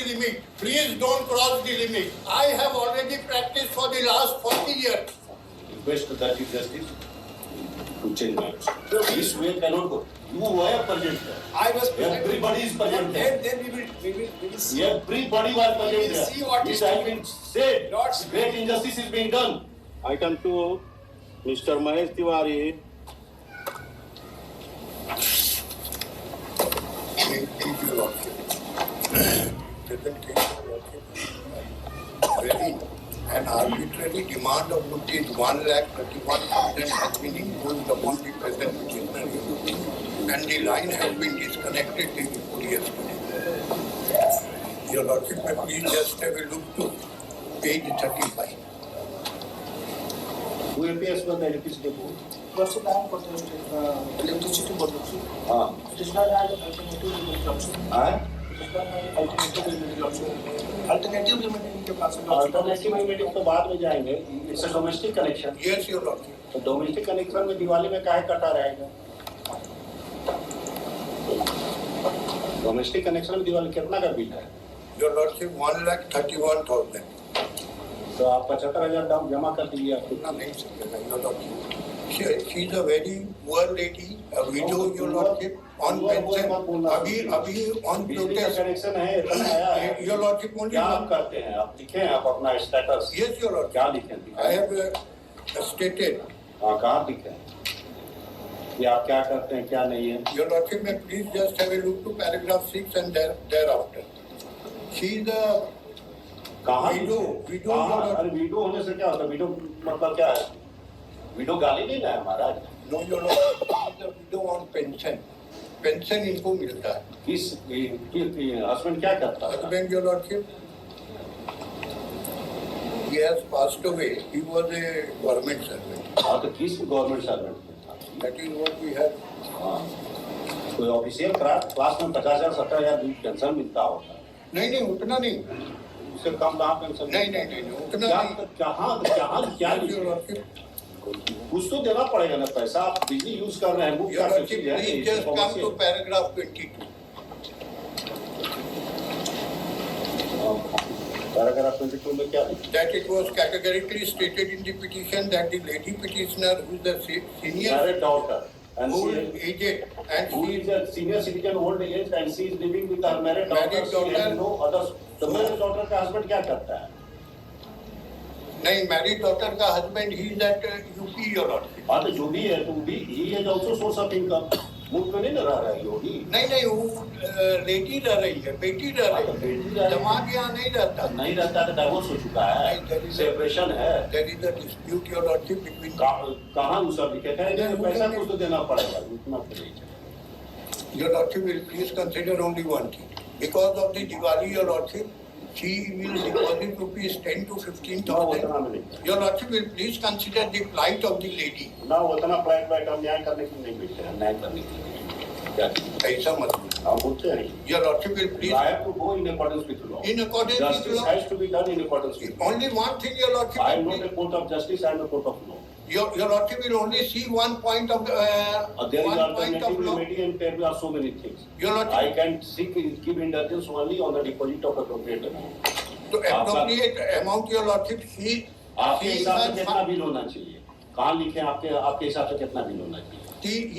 limit. Please don't cross the limit. I have already practiced for the last 40 years. Request the Chief Justice to change matters. This way cannot go. You were present there. I was present. Everybody is present there. Then we will see. Everybody was present We will see what there. is It has been said. Lord's Great injustice is being done. Item 2, Mr. Mahesh Tiwari. Thank you, Lordship. Present case, Lordship. Very an arbitrary demand of rupees 1,31,000 has been imposed upon the present petitioner, and the line has been disconnected day before yesterday. Your Lordship, may please just have a look to page 35. Who appears for the electricity board? Versatile for the electricity board. Petitioner has alternative remedy option. Petitioner has alternative remedy option. Alternative remedy के पास Alternative remedy तो बाद में जाएंगे. It's a domestic connection. Yes, Your Lordship. तो domestic connection में दिवाली में काहे कटा रहेगा? Domestic connection में दिवाली कितना का बिल है? Your Lordship, 1,31,000. तो आप 75,000 दाम जमा कर दीजिए आपको. इतना नहीं सकेगा, Your Lordship. She is a very poor lady, a widow, Your Lordship, on pension. अभी on बिजली का protest. कनेक्शन है इतना आया है. Your Lordship, only क्या आप one. करते हैं? आप लिखें आप अपना स्टेटस. Yes, Your Lordship. क्या लिखें? I have stated. हाँ कहाँ लिखें? कि आप क्या करते हैं क्या नहीं है? Your Lordship, may please just have a look to paragraph 6 and thereafter. She is a कहाँ widow. Widow, Your कहाँ? Lordship. अरे वीडो होने से क्या होता है? वीडो मतलब क्या है? वीडो गाली नहीं ना है महाराज. No, Your Lordship, she is a widow on pension. Pension इनको मिलता है. किस हस्बैंड क्या करता है? Husband, Your Lordship, he has passed away. He was a government servant. हाँ तो किस गवर्नमेंट सर्वेंट था? That is what we have. हाँ कोई ऑफिशियल क्लास में 50,000 70,000 पेंशन मिलता होगा. नहीं उतना नहीं. उससे कम कहाँ पेंशन? नहीं उतना क्या नहीं. क्या Your Lordship, कुछ तो देना पड़ेगा ना पैसा. आप बिजली यूज कर रहे हैं. Your Lordship, please just come to paragraph 22. Paragraph 22 में क्या है? That it was categorically stated in the petition that the lady petitioner, who is the senior Married daughter and old she aged and who she is a senior citizen old age and she is living with her married daughter. Married She has daughter. no others. तो married daughter का husband क्या करता है? नहीं married daughter का husband, he is at UP, Your Lordship. हाँ तो जो भी है तो भी he is also source of income. मुफ्त में नहीं रह रहा है योगी. नहीं वो लेडी रह रही है, बेटी रह रही है. जमात यहाँ नहीं रहता. नहीं रहता तो डाइवोर्स हो चुका है. सेपरेशन है. There is a dispute, Your Lordship, between. कहाँ वो सब लिखे थे? पैसा कुछ तो देना पड़ेगा. उतना पड़ेगा. Your Lordship will please consider only one thing. Because of the Diwali, Your Lordship, she will deposit rupees 10 to 15,000. Your Lordship will please consider the plight of the lady. ना उतना फ्लाइट बैठ हम न्याय करने के लिए नहीं बैठे हैं. न्याय करने के लिए क्या? ऐसा मत. आप बोलते हैं. Your Lordship will please. I have to go in accordance with law. In accordance with Justice law. has to be done in accordance with law. Only one thing, Your Lordship. I am not a court of justice. I am a court of law. Your Lordship will only see one point of There is one point of alternative law. remedy and there are so many things. Your Lordship. I can seek give indulgence only on the deposit of appropriate amount. तो appropriate amount, Your Lordship, she. आपके हिसाब से कितना bill होना चाहिए? कहाँ लिखे आपके हिसाब से कितना बिल होना चाहिए?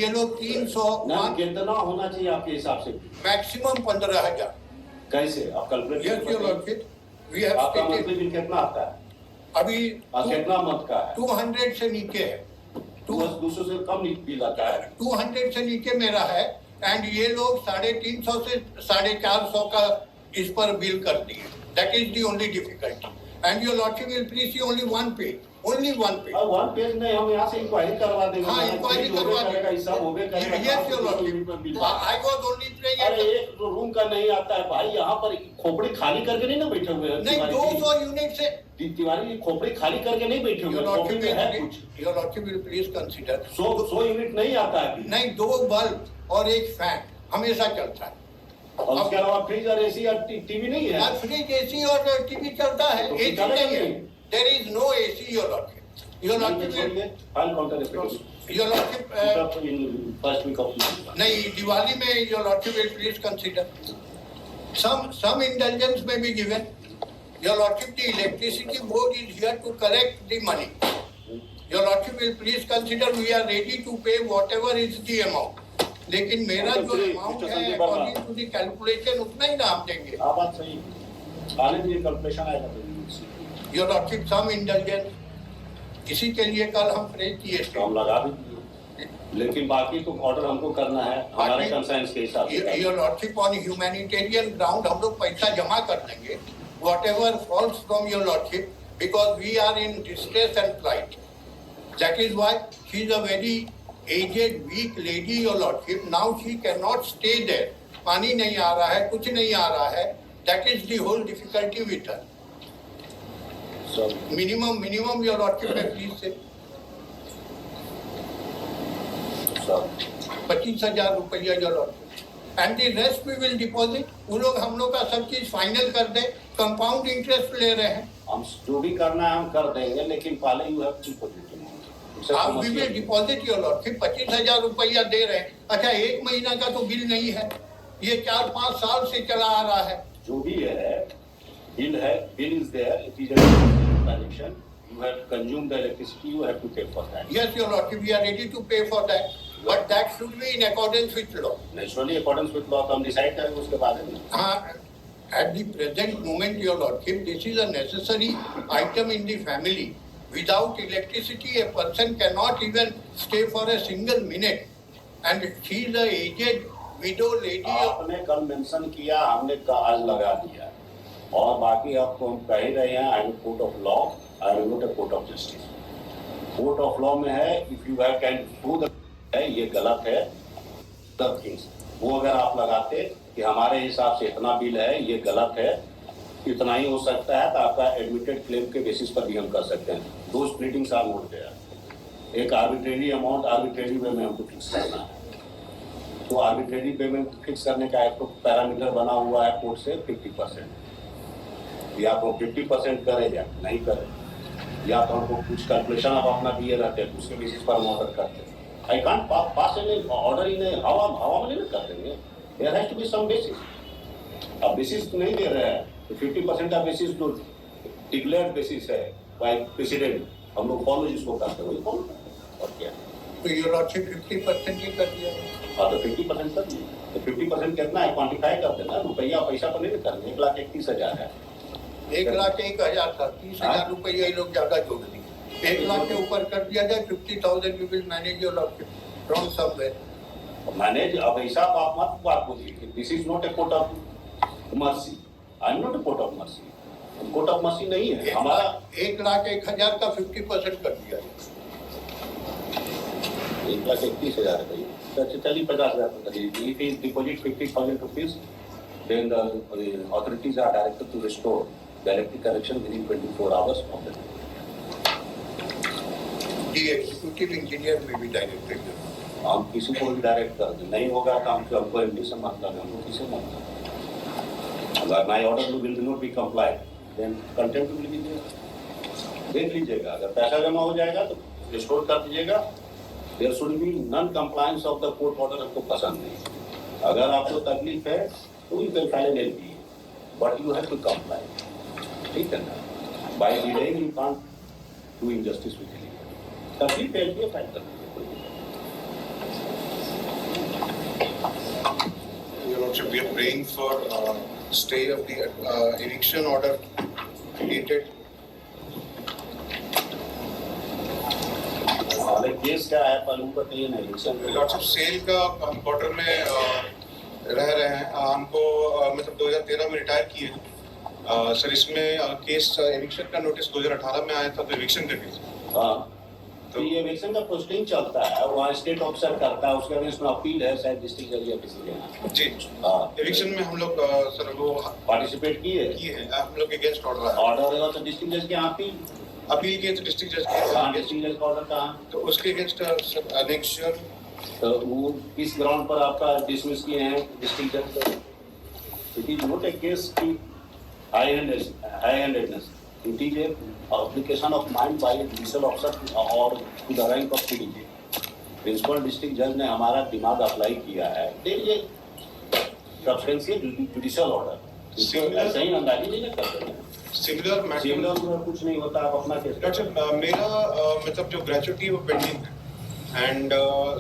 ये लोग 300. ना कितना होना चाहिए आपके हिसाब से? मैक्सिमम 15,000. कैसे आप calculate? Yes, Your Lordship. We have आपका stated. मंथली बिल कितना आता है? अभी कितना मंथ का है? 200 से नीचे है. 200 से कम बिल आता है. 200 से नीचे मेरा है. एंड ये लोग 350 से 450 का इस पर बिल कर दिए. That is the only difficulty. And Your Lordship will please see only one page. Only one page. One page में हम यहाँ से इंक्वायरी करवा देंगे. हाँ, इंक्वायरी करवा देंगे. हिसाब हो गया. Yes, Your Lordship. I was only praying. अरे एक रूम का नहीं आता है भाई. यहाँ पर खोपड़ी खाली करके नहीं ना बैठे हुए हैं. नहीं 200 यूनिट से. तिवारी खोपड़ी खाली करके नहीं बैठे हुए Your हैं. खोपड़ी में है कुछ. Your Lordship will please consider. 100 unit नहीं आता है. नहीं 2 बल्ब और एक फैन हमेशा चलता है. और उसके अलावा फ्रिज और एसी और टीवी नहीं है. फ्रिज एसी और टीवी चलता है. एसी नहीं है. There is no AC, Your Lordship. Your Lordship will. File counter effect. Your Lordship. In first week of November. नहीं दिवाली में Your Lordship will please consider. Some indulgence may be given. Your Lordship, the electricity board is here to collect the money. Your Lordship will please consider we are ready to pay whatever is the amount. लेकिन मेरा जो amount है according to the calculation उतना ही ना हम देंगे. हाँ बात सही. आने के लिए कैलकुलेशन आएगा तो. Your Lordship, some indulgence. इसी के लिए कल हम फ्रेज किए थे. हम लगा भी दिए. लेकिन बाकी तो ऑर्डर हमको करना है हमारे कंसाइंस के हिसाब से. Your Lordship, on humanitarian ground हम लोग पैसा जमा कर देंगे. Whatever falls from Your Lordship, because we are in distress and plight. That is why she is a very aged, weak lady, Your Lordship. Now she cannot stay there. पानी नहीं आ रहा है, कुछ नहीं आ रहा है. That is the whole difficulty with her. So, Minimum, Your Lordship, may please say. 25,000 रुपया, Your Lordship. And the rest we will deposit. वो लोग हम लोग का सब चीज फाइनल कर दे. कंपाउंड इंटरेस्ट ले रहे हैं. हम जो भी करना है हम कर देंगे लेकिन पहले यू हैव टू डिपॉजिट. आप we will deposit your lordship. 25,000 रुपया दे रहे हैं. अच्छा, एक महीना का तो बिल नहीं है. ये 4-5 साल से चला आ रहा है. जो भी है bill is there. It is connection. You have consume the electricity. You have to pay for that. Yes your lordship, we are ready to pay for that, but that should be in accordance with law. Naturally accordance with law हम decide करेंगे उसके बाद में. हाँ, at the present moment, your lordship, this is a necessary item in the family. Without electricity, a person cannot even stay for a single minute. And she is a aged widow lady. आपने कल mention किया, हमने आज लगा दिया. और बाकी आपको हम कह ही रहे हैं, I am court of law, I am not a court of justice. Court of law में है, if you have can prove है ये गलत है, तब थिंग्स वो अगर आप लगाते कि हमारे हिसाब से इतना बिल है, ये गलत है, इतना ही हो सकता है, तो आपका एडमिटेड क्लेम के बेसिस पर भी हम कर सकते हैं. दो स्प्लिटिंग्स आर नोट गया. एक आर्बिट्रेरी अमाउंट आर्बिट्रेरी वे में हमको फिक्स करना है. तो आर्बिट्रेरी पेमेंट फिक्स करने का एक तो पैरामीटर बना हुआ है कोर्ट से 50%. या तो 50% करे या नहीं करे, या तो हमको कुछ कैलकुलेशन आप अपना दिए रहते हैं, उसके बेसिस पर हम ऑर्डर करते हैं. I can't pass an order in हवा में नहीं कर देंगे. There has to be some basis. अब बेसिस नहीं दे रहे हैं तो 50% का बेसिस तो डिक्लेयर्ड बेसिस है बाय प्रेसिडेंट. हम लोग फॉलो जिसको करते हैं वही फॉलो. और क्या तो योर लॉर्डशिप 50% ही कर दिया. हाँ, तो 50% कर दिए. तो 50% कितना है क्वान्टिफाई कर देना. रुपया पैसा पर नहीं करना. 1,31,000 है. 1,01,000 था. 30,000 रुपया ये लोग ज्यादा जोड़ दिए. 1 लाख के ऊपर कर दिया जाए. 50,000 you will manage your lordship from somewhere. Manage. अब ऐसा आप मत बात बोलिए. This is not a court of mercy. I am not a court of mercy. Court of mercy नहीं है हमारा. 1,01,000 का 50% कर दिया. 1,31,000 है. चलिए 50,000 कर दीजिए. If is deposit 50,000 rupees, then the authorities are directed to restore the electric connection within 24 hours of the day. The executive engineer may be directed. हम किसी को भी डायरेक्ट कर दें. नहीं होगा तो हमको एमडी से मतलब है. हमको किसे मतलब. अगर my order will not be complied, then contempt will be there. देख लीजिएगा. अगर पैसा जमा हो जाएगा तो रिस्टोर कर दीजिएगा. There should be non compliance of the court order. हमको पसंद नहीं. अगर आपको तकलीफ है तो you can file an LP, but you have to comply. ठीक है ना. By delaying you can't do injustice with any. तकलीफ है एलपी फाइल कर दीजिए. Your Lordship, we are praying for stay of the eviction order dated. हालांकि case क्या है पर उनको बताइए ना. इलेक्शन Your Lordship, सेल का हम क्वार्टर में रह रहे हैं. हमको मतलब 2013 में रिटायर किए. सर इसमें केस एविक्शन का नोटिस 2018 में आया था, तो एविक्शन कर दिया. हाँ, तो ये इलेक्शन का प्रोसीडिंग चलता है. वहाँ स्टेट ऑफिसर करता है. उसके अगेंस्ट में अपील है शायद डिस्ट्रिक्ट जज या किसी के. जी. हाँ, एविक्शन में हम लोग सर वो पार्टिसिपेट किए हैं. हम लोग अगेंस्ट ऑर्डर है. ऑर्डर है तो डिस्ट्रिक्ट जज के यहाँ अपील किए तो डिस्ट्रिक्ट जज कहाँ. के डिस्ट्रिक्ट जज का ऑर्डर कहाँ. तो उसके अगेंस्ट एनेक्शन. तो वो किस ग्राउंड पर आपका डिसमिस किए हैं डिस्ट्रिक्ट जज. It is not a case की high handedness. It is a application of mind by a judicial officer और to the rank of PDJ. Principal district जज ने हमारा दिमाग अप्लाई किया है. देखिए सब्सटेंशियल जुडिशियल ऑर्डर इसको ऐसा ही अंदाजी नहीं ना करते हैं। सिमिलर मैटर सिमिलर में कुछ नहीं होता, आप अपना केस डॉक्टर साहब, मेरा मतलब जो ग्रेजुएटी है वो पेंडिंग है एंड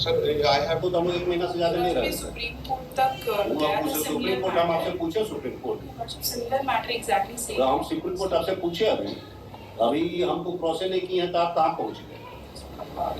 सर आई हैव तो हम लोग 1 महीना से ज्यादा नहीं रहे। सुप्रीम कोर्ट तक वो गया आप था पूछे सुप्रीम कोर्ट, हम आपसे पूछे supreme court, similar matter exactly तो सेम। हम सुप्रीम कोर्ट आपसे पूछे अभी हमको क्रॉस नहीं किए हैं तो आप कहाँ पहुँच गए?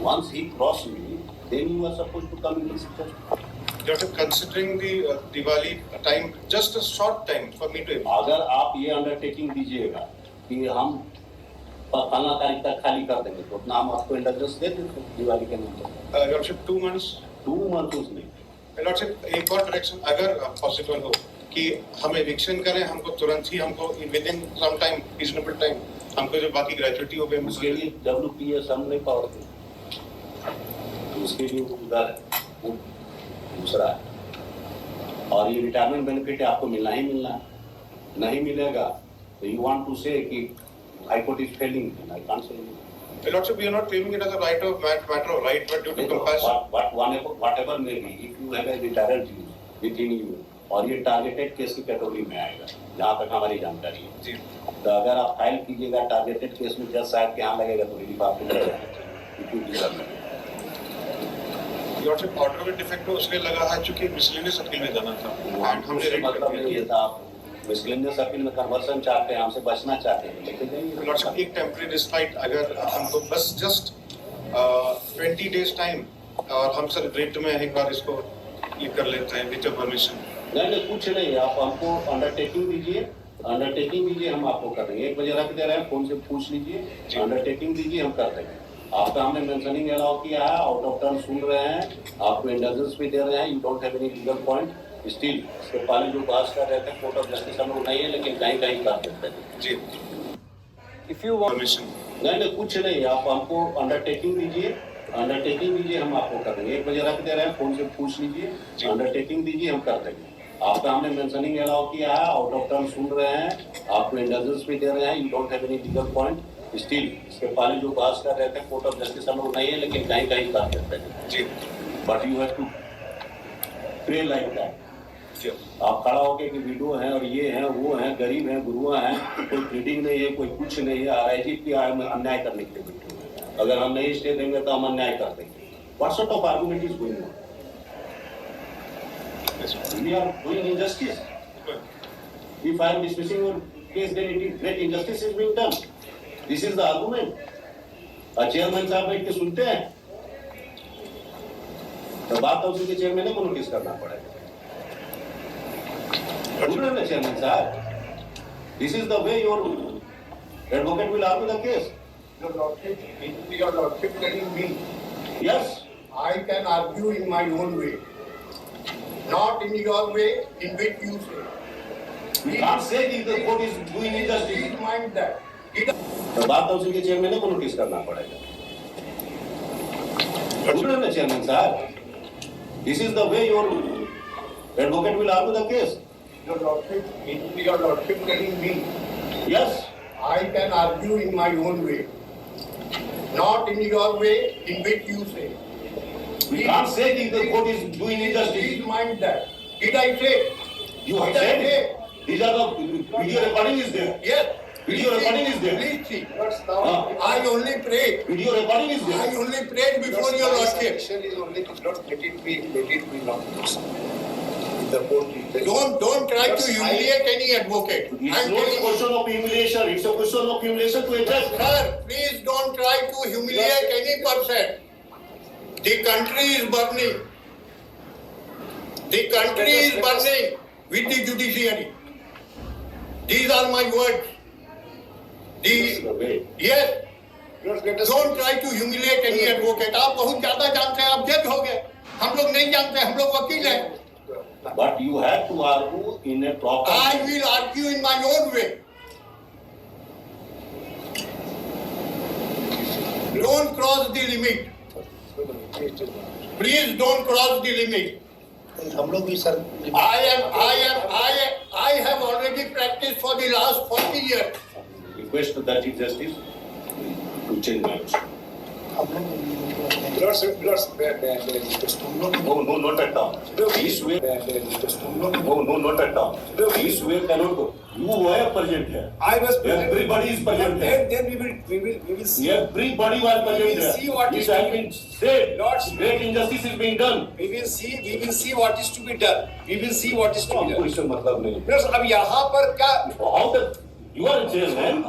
वंस ही cross me then you are supposed to come in this situation. Doctor, considering the Diwali time, just a short time for me to. अगर आप ये अंडरटेकिंग दीजिएगा कि हम फलना तारीख तक खाली कर देंगे तो उतना हम आपको इंडल्जेंस दे देंगे दिवाली के नंतर। Doctor, 2 months. 2 मंथ नहीं। Doctor, एक और डायरेक्शन अगर पॉसिबल हो कि हम एविक्शन करें, हमको तुरंत ही हमको within some time reasonable time हमको जो बाकी ग्रेजुएटी हो गए उसके लिए WPS हम नहीं पावर थे, तो उसके लिए वो उधर है, वो दूसरा है। और ये रिटायरमेंट बेनिफिट आपको मिलना ही मिलना है, नहीं मिलेगा तो यू वांट टू से कि High Court is failing and I can't say. Doctor, we are not claiming it as a right of matter of right, but due to compassion. whatever may be, if you have a retired Jew within you, और ये targeted case की category में आएगा जहाँ तक हमारी जानकारी है। जी। तो अगर आप फाइल कीजिएगा टारगेटेड केस में जज साहब के यहाँ लगेगा तो रिलीफ आपको मिलेगा। Doctor, ऑर्डर में डिफेक्ट हो उसलिए लगा है क्योंकि मिसलेनियस अपील में जाना था एंड हमने रेड कर मतलब नहीं दिया। था, आप मिसलेनियस अपील में कन्वर्सन चाहते हैं, हमसे बचना चाहते हैं, लेकिन नहीं। Doctor, एक टेम्परेरी रिस्पाइट अगर हमको बस जस्ट 20 डेज टाइम और हम सर रेट में एक बार इसको ये कर लेते हैं विद परमिशन। नहीं कुछ नहीं, आप हमको अंडरटेकिंग दीजिए, हम आपको कर देंगे। 1 बजे रख दे रहे हैं, फोन से पूछ लीजिए, अंडरटेकिंग दीजिए, हम कर देंगे। आपका हमने मेंशनिंग अलाउ किया है, आउट ऑफ टर्न सुन रहे हैं, आपको इंडल्जेंस भी दे रहे हैं, you don't have any legal point. Still इसके पहले जो बहस कर रहे थे कोर्ट ऑफ जस्टिस हम लोग नहीं है, लेकिन कहीं कहीं कर देते हैं। जी। If you want permission. नहीं कुछ नहीं, आप हमको अंडरटेकिंग दीजिए, हम आपको कर देंगे। 1 बजे रख दे रहे हैं, फोन से पूछ लीजिए, अंडरटेकिंग दीजिए, हम कर देंगे। आपका हमने मेंशनिंग अलाउ किया है, आउट ऑफ टर्न सुन रहे हैं, आपको इंडल्जेंस भी दे रहे हैं, you don't have any legal point. Still इसके पहले जो बहस कर रहे थे कोर्ट ऑफ जस्टिस हम लोग नहीं है, लेकिन कहीं कहीं कर देते हैं। जी। But you have to pray like that. जी। आप खड़ा होके कि वीडियो हैं और ये हैं वो हैं, गरीब हैं, गुरुआ हैं, कोई प्रीडिंग नहीं है, कोई कुछ नहीं है, आरआईजी की अन्याय करने के लिए बैठे हुए हैं। अगर हम नहीं स्टे देंगे तो हम अन्याय कर देंगे। What sort of argument is going on? We are doing injustice. If I am dismissing your case, then it is great injustice is being done. This is the argument. Chairman साहब बैठ के सुनते हैं तो बात हाउस के chairman को notice करना पड़ेगा। सुन रहे हैं चेयरमैन साहब, this is the way your advocate will argue the case. Your lordship telling me yes, I can argue in my own way, not in your way in which you say. we can't say if the court is doing injustice. Please mind that. तो बात house के chairman को notice करना पड़ेगा। सुन रहे हैं chairman साहब, this is the way your advocate will argue the case. Your lordship telling me yes, I can argue in my own way, not in your way in which you say. we can't say if the court is doing injustice. Please mind that. Did I say? You have Did I said say? it. These are the video recording is there. Yes. Video recording is there. Please see. हाँ, I only prayed. video recording is I there. only prayed before your lordship. is only to not let it be not the court. Don't try to humiliate any advocate. It's I'm not a telling you. question of humiliation. It's a question of humiliation to a judge. Sir, please don't try to humiliate any person. The country is burning. The country is burning with the judiciary. These are my words. This is the way. Yes, Let us don't try to humiliate any advocate. आप बहुत ज्यादा जानते हैं, आप जज हो गए। हम लोग नहीं जानते, हम लोग वकील हैं। But you have to argue in a proper I way. will argue in my own way. Don't cross the limit. Please don't cross the limit. हम लोग भी sir I have already practiced for the last 40 years. Request to the Chief Justice to change my motion. हम लोग Lords, No, not at all. This way, no, not at all. This way cannot go. You were present here. I was present. Everybody is present here. Then we will see. Everybody was present We will here. see what It is has to be- been said. Lords. Great injustice is being done. We will see what is to be done. We will see what is to be आपको done. इससे मतलब नहीं. Plus, अब यहाँ पर क्या How the you are a chairman.